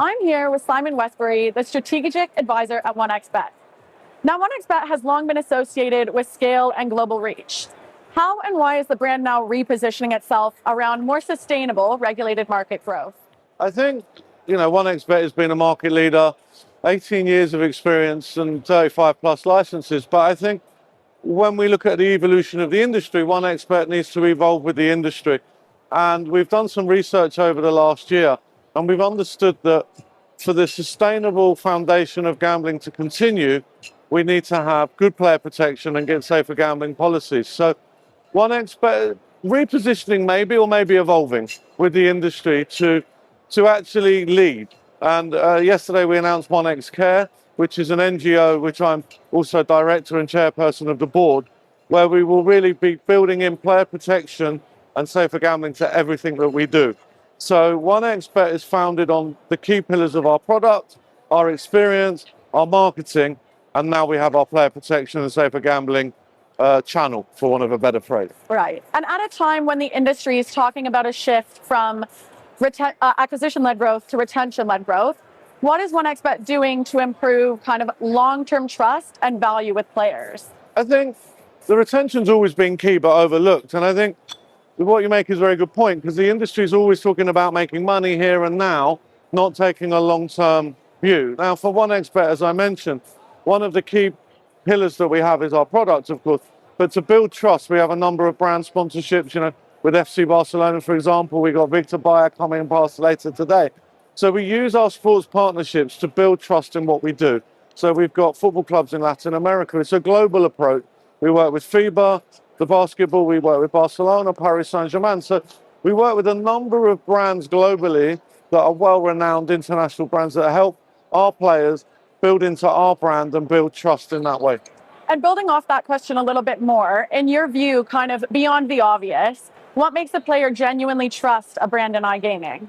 I'm here with Simon Westbury, the strategic advisor at 1xBet. Now, 1xBet has long been associated with scale and global reach. How and why is the brand now repositioning itself around more sustainable regulated market growth? I think, 1xBet has been a market leader, 18 years of experience and 35 plus licenses. But I think when we look at the evolution of the industry, 1xBet needs to evolve with the industry. And we've done some research over the last year, and we've understood that for the sustainable foundation of gambling to continue, we need to have good player protection and get safer gambling policies. So 1xBet repositioning maybe evolving with the industry to actually lead. And yesterday we announced 1x Care, which is an NGO, which I'm also director and chairperson of the board, where we will really be building in player protection and safer gambling to everything that we do. So 1xBet is founded on the key pillars of our product, our experience, our marketing, and now we have our player protection and safer gambling channel, for want of a better phrase. Right. And at a time when the industry is talking about a shift from acquisition-led growth to retention-led growth, what is 1xBet doing to improve kind of long-term trust and value with players? I think the retention's always been key but overlooked. And I think what you make is a very good point, because the industry is always talking about making money here and now, not taking a long-term view. Now, for 1xBet, as I mentioned, one of the key pillars that we have is our product, of course. But to build trust, we have a number of brand sponsorships, with FC Barcelona, for example. We got Victor Bayer coming past later today. So we use our sports partnerships to build trust in what we do. So we've got football clubs in Latin America. It's a global approach. We work with FIBA, the basketball, we work with Barcelona, Paris Saint-Germain. So we work with a number of brands globally that are well-renowned international brands that help our players build into our brand and build trust in that way. And building off that question a little bit more, in your view, kind of beyond the obvious, what makes a player genuinely trust a brand in iGaming?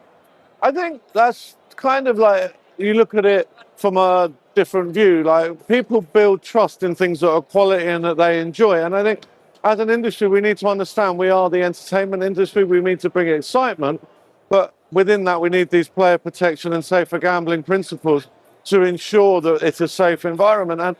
I think that's kind of like, you look at it from a different view. Like, people build trust in things that are quality and that they enjoy. And I think as an industry, we need to understand we are the entertainment industry. We need to bring excitement. But within that, we need these player protection and safer gambling principles to ensure that it's a safe environment. And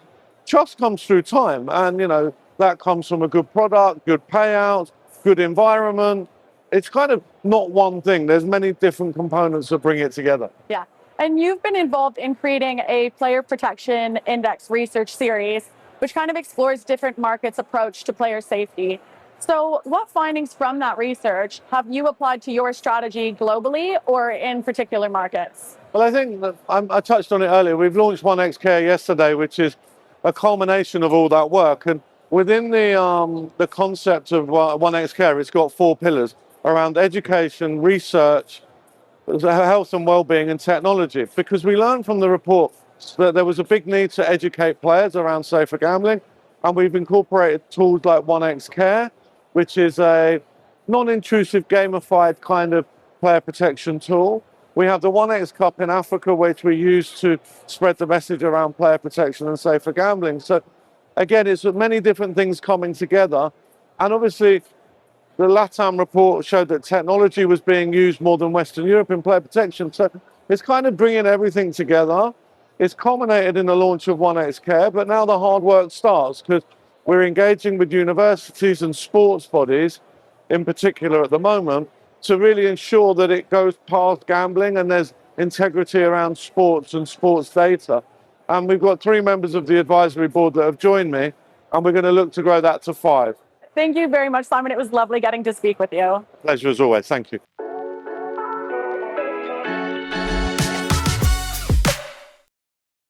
trust comes through time. And, that comes from a good product, good payouts, good environment. It's kind of not one thing. There's many different components that bring it together. Yeah. And you've been involved in creating a player protection index research series, which kind of explores different markets' approach to player safety. So what findings from that research have you applied to your strategy globally or in particular markets? Well, I think that I touched on it earlier. We've launched 1x Care yesterday, which is a culmination of all that work. And within the concept of 1x Care, it's got 4 pillars around education, research, health and well-being, and technology. Because we learned from the report that there was a big need to educate players around safer gambling, and we've incorporated tools like 1x Care, which is a non-intrusive, gamified kind of player protection tool. We have the 1x Cup in Africa, which we use to spread the message around player protection and safer gambling. So again, it's many different things coming together. And obviously, the LATAM report showed that technology was being used more than Western Europe in player protection. So it's kind of bringing everything together. It's culminated in the launch of 1x Care, but now the hard work starts, because we're engaging with universities and sports bodies, in particular at the moment, to really ensure that it goes past gambling and there's integrity around sports and sports data. And we've got 3 members of the advisory board that have joined me, and we're going to look to grow that to 5. Thank you very much, Simon. It was lovely getting to speak with you. Pleasure as always. Thank you.